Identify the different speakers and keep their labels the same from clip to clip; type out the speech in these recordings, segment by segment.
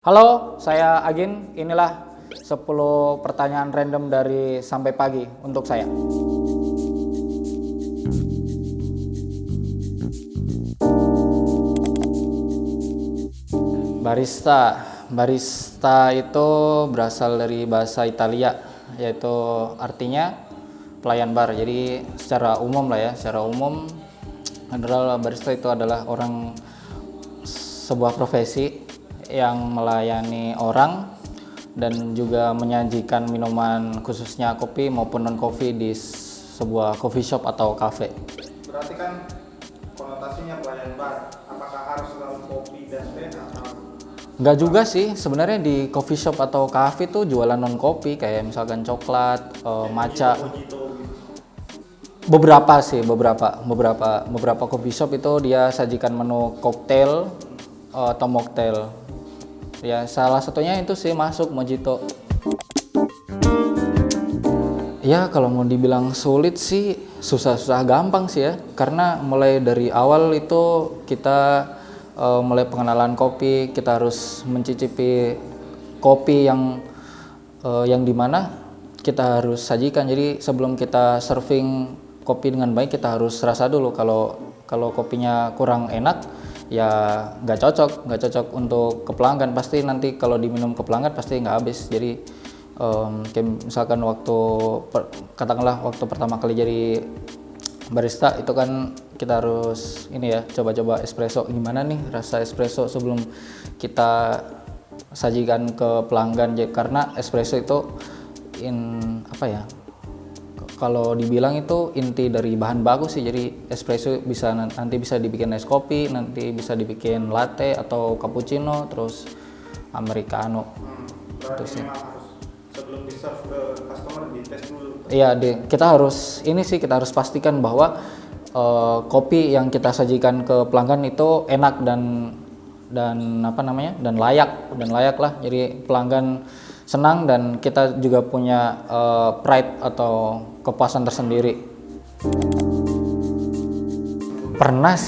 Speaker 1: Halo, saya Agin. Inilah 10 pertanyaan random dari Sampai Pagi untuk saya. Barista. Barista itu berasal dari bahasa Italia, yaitu artinya pelayan bar. Jadi secara umum adalah barista itu adalah sebuah profesi yang melayani orang dan juga menyajikan minuman khususnya kopi maupun non kopi di sebuah coffee shop atau cafe.
Speaker 2: Berarti kan konotasinya pelayan bar, apakah harus selalu kopi dan teh atau?
Speaker 1: Enggak juga sih, sebenarnya di coffee shop atau cafe tuh jualan non kopi kayak misalkan coklat, matcha.
Speaker 2: Mojito gitu.
Speaker 1: Beberapa coffee shop itu dia sajikan menu koktail atau mocktail. Ya salah satunya itu sih masuk mojito. Ya kalau mau dibilang sulit sih susah-susah gampang sih ya, karena mulai dari awal itu kita mulai pengenalan kopi, kita harus mencicipi kopi yang dimana kita harus sajikan. Jadi sebelum kita serving kopi dengan baik kita harus rasa dulu. Kalau kopinya kurang enak ya nggak cocok untuk ke pelanggan. Pasti nanti kalau diminum ke pelanggan pasti nggak habis. Jadi kayak misalkan katakanlah waktu pertama kali jadi barista itu kan kita harus ini ya, coba-coba espresso gimana nih rasa espresso sebelum kita sajikan ke pelanggan. Karena espresso itu kalau dibilang itu inti dari bahan baku sih. Jadi espresso nanti bisa dibikin es kopi, nanti bisa dibikin latte atau cappuccino, terus americano.
Speaker 2: Berarti memang harus sebelum di serve ke customer dites dulu.
Speaker 1: Iya, kita harus pastikan bahwa kopi yang kita sajikan ke pelanggan itu enak dan layak lah. Jadi pelanggan senang dan kita juga punya pride atau kepuasan tersendiri. Pernah.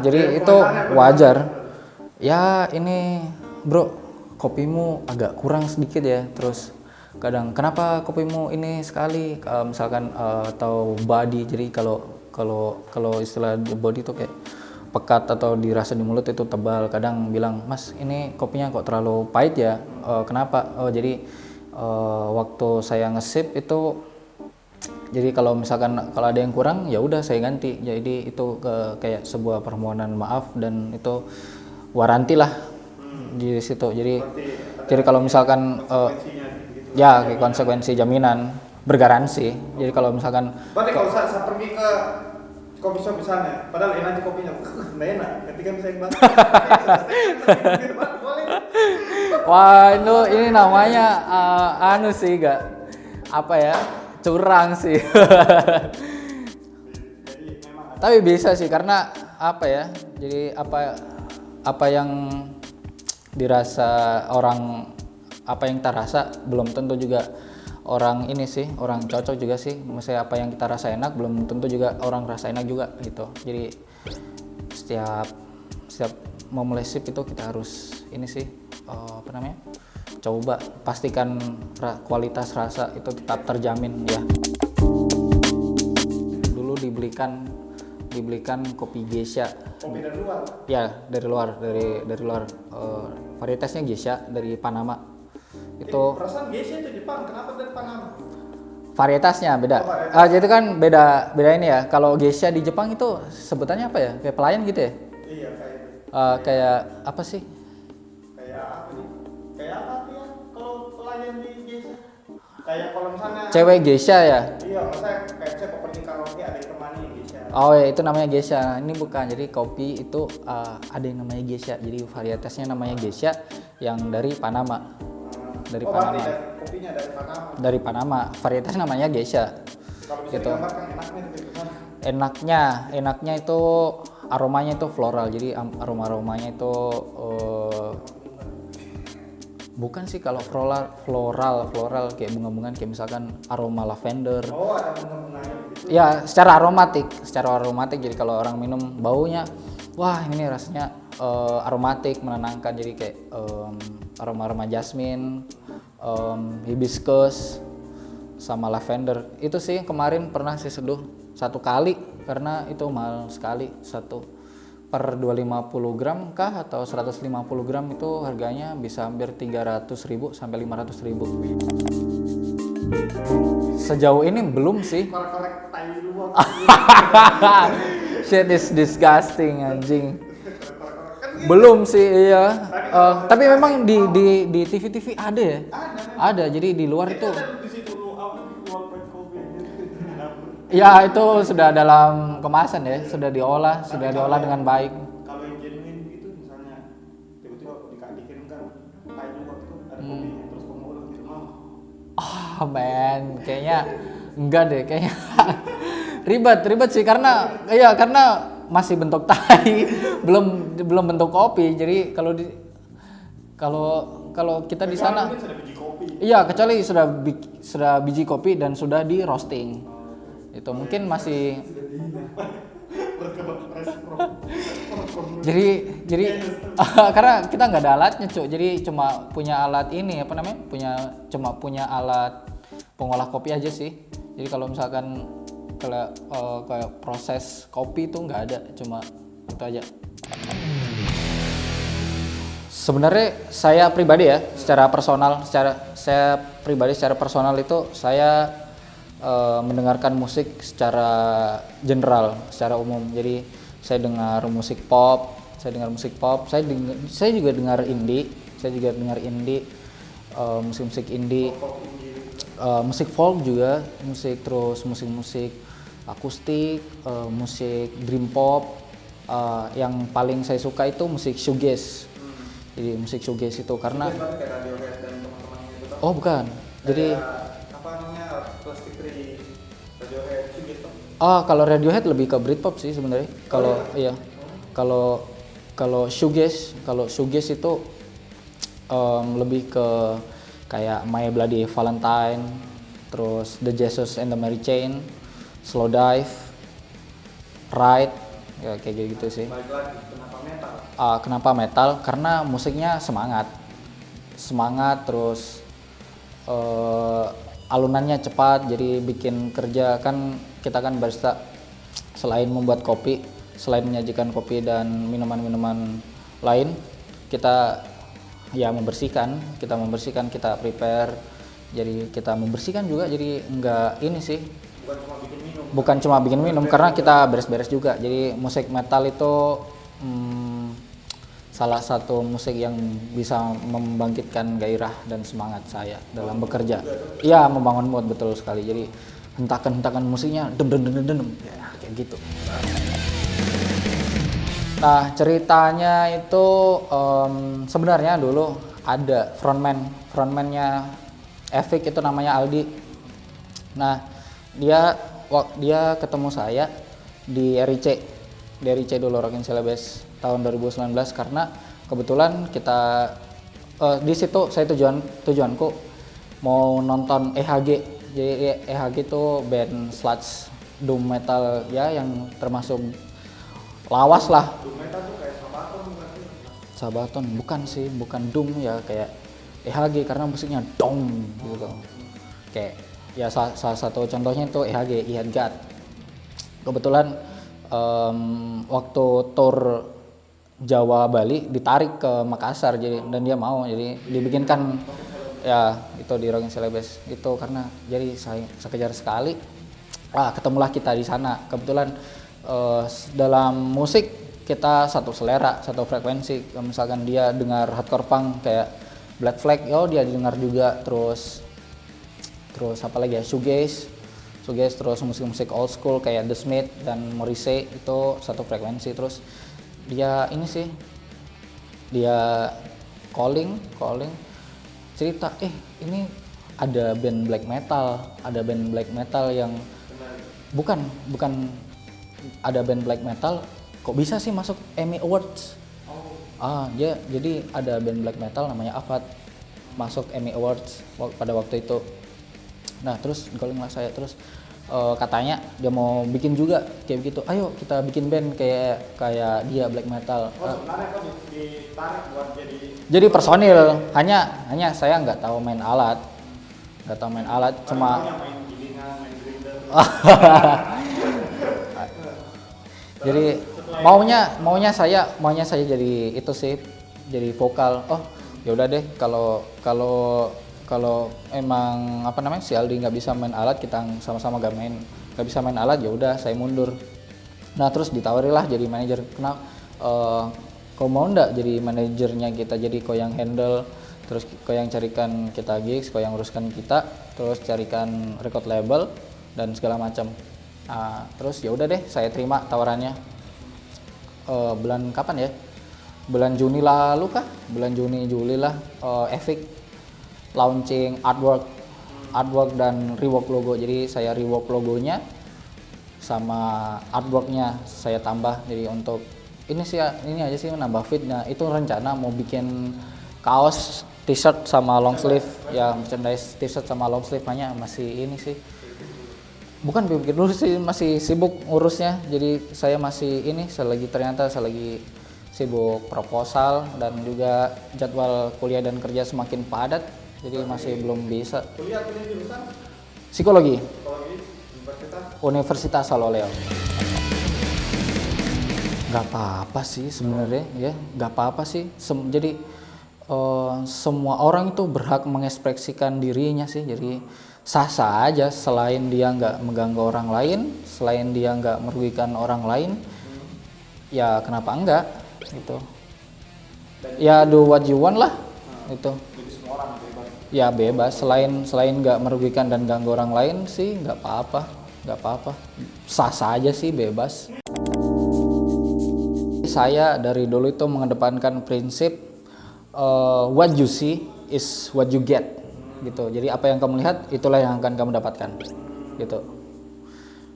Speaker 1: Jadi itu wajar. Ya ini bro, kopimu agak kurang sedikit ya. Terus kadang kenapa kopimu ini sekali, misalkan atau body. Jadi kalau istilah body itu kayak pekat atau dirasa di mulut itu tebal. Kadang bilang, mas ini kopinya kok terlalu pahit ya, kenapa? Jadi waktu saya nge-sip itu, jadi kalau ada yang kurang ya udah saya ganti. Jadi itu kayak sebuah permohonan maaf dan itu waranti lah di situ. Jadi kalau misalkan ya kayak konsekuensi jaminan bergaransi. Jadi kalau misalkan
Speaker 2: Berarti kalau saya pergi ke kopi shop misalnya, padahal enak aja kopinya, nggak enak. Ketika misalnya banget, boleh.
Speaker 1: wah ini namanya curang sih.
Speaker 2: Jadi memang
Speaker 1: Tapi bisa sih karena jadi apa yang dirasa orang, apa yang kita rasa belum tentu juga orang cocok juga sih. Maksudnya apa yang kita rasa enak belum tentu juga orang rasa enak juga gitu. Jadi setiap memulai sip itu kita harus coba pastikan kualitas rasa itu tetap terjamin ya. Dulu dibelikan kopi geisha.
Speaker 2: kopi dari luar.
Speaker 1: Ya dari luar. Varietasnya geisha dari Panama. Itu
Speaker 2: Perasaan geisha itu Jepang, kenapa dari Panama?
Speaker 1: varietasnya beda. Jadi kan beda ini ya. Kalau geisha di Jepang itu sebutannya apa ya? Kayak pelayan gitu ya?
Speaker 2: Iya kayak itu.
Speaker 1: Kayak apa sih?
Speaker 2: Kayak apa nih? Kayak apa ya kalau pelayan di geisha? Kayak kalau misalnya
Speaker 1: Cewek geisha ya?
Speaker 2: iya, misalnya kayak saya pergi karaoke ada yang temani geisha.
Speaker 1: Oh ya, itu namanya geisha. Ini bukan. Jadi kopi itu ada yang namanya geisha. Jadi varietasnya namanya geisha yang dari Panama.
Speaker 2: Berarti kopinya dari Panama.
Speaker 1: Dari Panama. Varietasnya namanya geisha.
Speaker 2: Kalau bisa
Speaker 1: Gitu.
Speaker 2: digambarkan enaknya itu gimana?
Speaker 1: Enaknya itu aromanya itu floral. Jadi aromanya itu bukan sih kalau floral kayak bunga-bungaan, kayak misalkan aroma lavender.
Speaker 2: Oh, ada bunga-bunganya gitu.
Speaker 1: Ya, secara aromatik. Jadi kalau orang minum baunya, wah ini rasanya aromatik, menenangkan. Jadi kayak aroma jasmine, hibiscus, sama lavender. Itu sih kemarin pernah sih seduh 1 kali karena itu mahal sekali, satu per 250 gram kah atau 150 gram itu harganya bisa hampir 300.000 sampai 500.000. Sejauh ini belum sih.
Speaker 2: Korek-korek tai dulu.
Speaker 1: Shit is disgusting anjing. Belum sih, iya. Tapi memang di TV-TV ada ya? Ada. Jadi di luar itu.
Speaker 2: Di situ lu kopi gitu.
Speaker 1: Ya itu sudah dalam kemasan ya, sudah diolah dengan baik.
Speaker 2: Kalau yang genuine gitu misalnya tiba-tiba dikirimkan tai dulu itu ada kopinya terus kamu ulang di rumah.
Speaker 1: Men, kayaknya enggak deh, kayaknya ribet sih karena masih bentuk tai, belum bentuk kopi. Jadi kalau kita di sana, iya kecuali sudah biji kopi dan sudah di roasting, itu mungkin masih. jadi karena kita nggak ada alatnya Cuk, jadi cuma punya alat ini cuma punya alat pengolah kopi aja sih. Jadi kalau misalkan kayak proses kopi itu nggak ada, cuma itu aja. Sebenarnya saya pribadi secara personal itu saya mendengarkan musik secara general, secara umum. Jadi saya dengar musik pop, saya juga dengar indie, musik-musik indie, musik folk juga, musik akustik, musik dream pop. Yang paling saya suka itu musik shoegaze. Jadi musik shoegaze itu karena bukan. Jadi kalau Radiohead lebih ke Britpop sih sebenarnya. Kalau shoegaze itu lebih ke kayak My Bloody Valentine, terus The Jesus and the Mary Chain, Slow Dive, Ride, ya kayak gitu sih. Kenapa metal? Karena musiknya semangat, terus alunannya cepat, jadi bikin kerja kan kita kan barista, selain membuat kopi, selain menyajikan kopi dan minuman-minuman lain, kita membersihkan, kita prepare, jadi kita membersihkan juga, jadi enggak ini sih. Bukan cuma bikin minum, karena kita beres-beres juga. Jadi musik metal itu salah satu musik yang bisa membangkitkan gairah dan semangat saya dalam bekerja. Iya, membangun mood, betul sekali. Jadi hentakan musiknya dem ya, kayak gitu. Nah, ceritanya itu sebenarnya dulu ada frontman-nya Epic, itu namanya Aldi. Nah, dia ketemu saya di RIC dulu, Rockin Celebes tahun 2019, karena kebetulan kita di situ saya tujuanku mau nonton EHG. Jadi EHG itu band sludge doom metal ya, yang termasuk lawas lah.
Speaker 2: Doom metal tuh kayak
Speaker 1: Sabaton bukan sih, bukan doom ya, kayak EHG karena musiknya dong gitu. Kayak ya salah satu contohnya itu EHG, Ihad God. Kebetulan waktu tour Jawa Bali ditarik ke Makassar, jadi dan dia mau, jadi dibikinkan ya itu di Rockin Celebes itu, karena jadi saya sekejar sekali ketemulah kita di sana. Kebetulan dalam musik kita satu selera, satu frekuensi. Misalkan dia dengar hardcore punk kayak Black Flag, dia dengar juga. Terus apa lagi ya, shoegaze, terus musik-musik old school kayak The Smiths dan Morrissey, itu satu frekuensi. Terus dia calling cerita, ini ada band black metal yang bukan ada band black metal kok bisa sih masuk Emmy Awards. Jadi ada band black metal namanya Afat masuk Emmy Awards pada waktu itu. Nah, terus calling lah saya, terus katanya dia mau bikin juga kayak begitu, ayo kita bikin band kayak dia black metal.
Speaker 2: Sebenarnya kok ditarik buat
Speaker 1: Jadi personil, hanya saya nggak tahu main alat, cuma
Speaker 2: main gilingan, main grinder.
Speaker 1: jadi maunya saya jadi itu sih, jadi vokal. Oh ya udah deh, kalau emang apa namanya si Aldi nggak bisa main alat, kita sama-sama nggak bisa main alat, ya udah saya mundur. Nah terus ditawarilah jadi manajer. Kau mau ndak jadi manajernya kita, jadi kau yang handle, terus kau yang carikan kita gigs, kau yang uruskan kita, terus carikan record label dan segala macam. Terus ya udah deh saya terima tawarannya. Bulan kapan ya? Bulan Juni lalu kah? Bulan Juni Juli lah. Epic launching artwork dan rework logo. Jadi saya rework logonya sama artworknya saya tambah. Jadi untuk ini aja sih nambah fit. Nah itu rencana mau bikin kaos, t-shirt sama long sleeve, ya merchandise t-shirt sama long sleeve, hanya masih ini sih. Bukan bikin dulu sih, masih sibuk ngurusnya. Jadi saya lagi sibuk proposal dan juga jadwal kuliah dan kerja semakin padat. Jadi masih belum bisa.
Speaker 2: Kuliah jurusan
Speaker 1: Psikologi.
Speaker 2: Universitas
Speaker 1: Saloleo. Gak apa-apa sih sebenarnya ya, gak apa-apa sih. Jadi semua orang itu berhak mengekspresikan dirinya sih. Jadi sah-sah aja, selain dia nggak mengganggu orang lain, selain dia nggak merugikan orang lain, ya kenapa enggak gitu. Ya do what you want lah gitu.
Speaker 2: Jadi semua orang bebas.
Speaker 1: Ya bebas, selain nggak merugikan dan ganggu orang lain sih nggak apa-apa, sah-sah aja sih, bebas. Saya dari dulu itu mengedepankan prinsip what you see is what you get gitu. Jadi apa yang kamu lihat itulah yang akan kamu dapatkan gitu.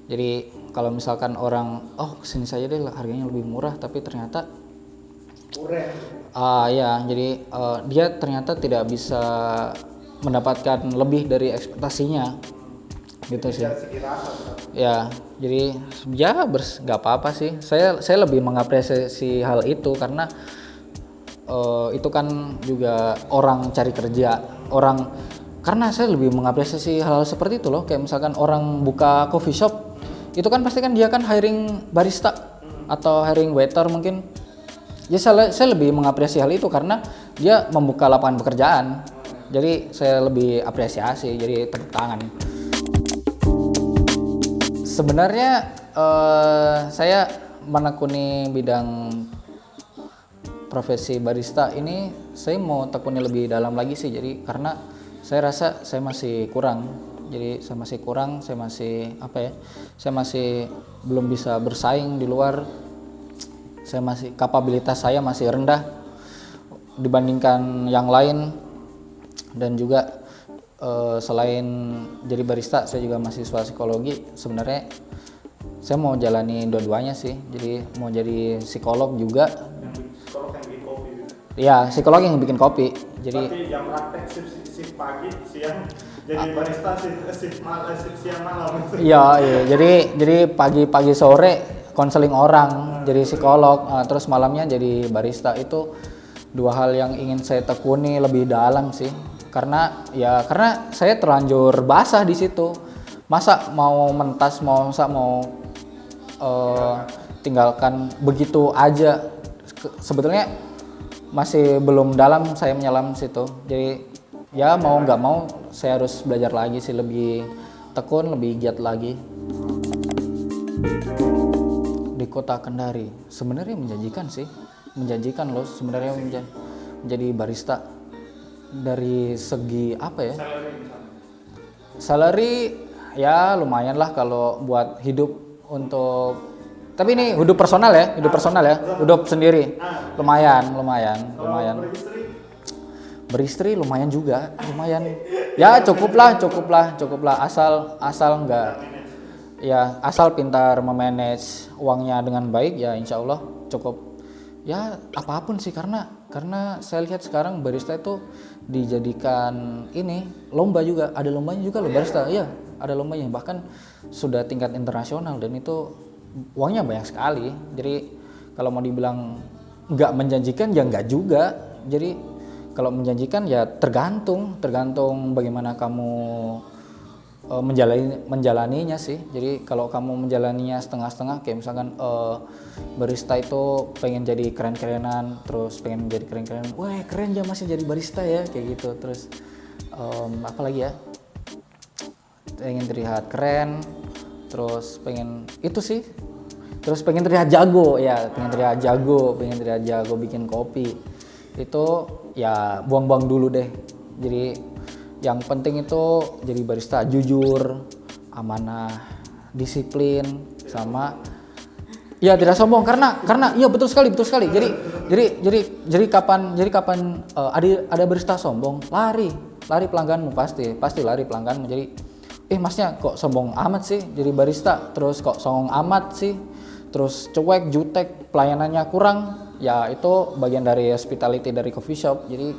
Speaker 1: Jadi kalau misalkan orang kesini saja deh harganya lebih murah, tapi ternyata ya jadi dia ternyata tidak bisa mendapatkan lebih dari ekspektasinya gitu sih. Ya jadi ya nggak apa-apa sih. Saya lebih mengapresiasi hal itu karena itu kan juga orang cari kerja, karena saya lebih mengapresiasi hal seperti itu loh. Kayak misalkan orang buka coffee shop, itu kan pasti kan dia kan hiring barista atau hiring waiter mungkin. Ya saya lebih mengapresiasi hal itu karena dia membuka lapangan pekerjaan. Jadi saya lebih apresiasi, jadi tepuk tangan. Sebenarnya saya menekuni bidang profesi barista ini, saya mau tekuni lebih dalam lagi sih. Jadi karena saya rasa saya masih kurang. Jadi saya masih belum bisa bersaing di luar. Kapabilitas saya masih rendah dibandingkan yang lain. Dan juga selain jadi barista, saya juga mahasiswa psikologi. Sebenarnya saya mau jalani dua-duanya sih. Jadi mau jadi psikolog juga.
Speaker 2: Psikolog yang bikin kopi gitu.
Speaker 1: Ya, psikolog yang bikin kopi. Jadi
Speaker 2: berarti jam praktek shift pagi, siang jadi barista shift siang malam.
Speaker 1: Iya. Jadi pagi sore konseling orang, jadi psikolog, terus malamnya jadi barista. Itu dua hal yang ingin saya tekuni lebih dalam sih. Karena saya terlanjur basah di situ. Masa mau mentas, mau tinggalkan begitu aja. Sebetulnya masih belum dalam saya menyelam situ. Jadi ya mau nggak mau saya harus belajar lagi sih, lebih tekun, lebih giat lagi. Di kota Kendari sebenarnya menjanjikan loh sebenarnya menjadi barista. Dari segi apa ya, salary ya lumayan lah kalau buat hidup untuk, tapi ini hidup personal ya, hidup sendiri lumayan. Beristri lumayan juga, ya cukup lah asal enggak, ya asal pintar memanage uangnya dengan baik, ya insya Allah cukup. Ya apapun sih, karena saya lihat sekarang barista itu dijadikan ini lomba juga, ada lombanya juga loh barista. Iya, ada lombanya bahkan sudah tingkat internasional dan itu uangnya banyak sekali. Jadi kalau mau dibilang nggak menjanjikan ya nggak juga. Jadi kalau menjanjikan ya tergantung bagaimana kamu menjalaninya sih. Jadi kalau kamu menjalaninya setengah-setengah, kayak misalkan barista itu pengen jadi keren-kerenan, terus pengen jadi keren-kerenan, wah keren ya masih jadi barista ya kayak gitu. Terus apa lagi ya, pengen terlihat keren, terus pengen itu sih, terus pengen terlihat jago ya, pengen terlihat jago bikin kopi. Itu ya buang-buang dulu deh. Jadi yang penting itu jadi barista jujur, amanah, disiplin, sama ya tidak sombong karena iya betul sekali. Jadi kapan ada barista sombong, lari pelangganmu pasti lari pelangganmu. Jadi masnya kok sombong amat sih jadi barista, terus kok songong amat sih, terus cuek, jutek, pelayanannya kurang. Ya itu bagian dari hospitality dari coffee shop. Jadi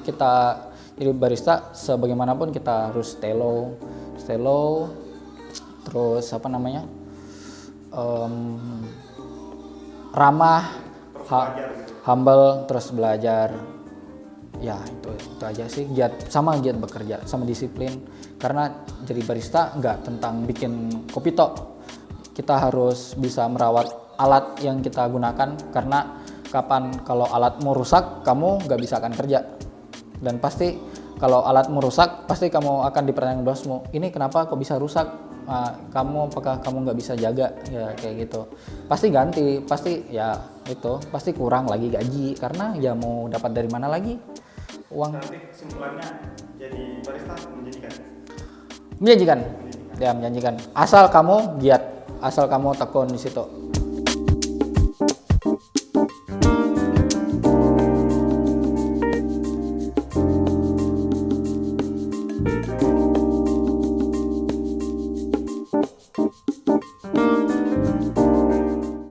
Speaker 1: barista sebagaimanapun kita harus stay low, terus ramah, humble, terus belajar. Ya itu aja sih, giat bekerja, sama disiplin. Karena jadi barista nggak tentang bikin kopi tok. Kita harus bisa merawat alat yang kita gunakan, karena kalau alatmu rusak, kamu nggak bisa akan kerja. Dan pasti kalau alatmu rusak, pasti kamu akan dipertanyakan bosmu, ini kenapa kok bisa rusak? Apakah kamu nggak bisa jaga? Ya kayak gitu. Pasti ganti, pasti kurang lagi gaji, karena ya mau dapat dari mana lagi uang.
Speaker 2: Nanti kesimpulannya jadi barista
Speaker 1: Menjanjikan. Asal kamu giat, asal kamu tekun di situ.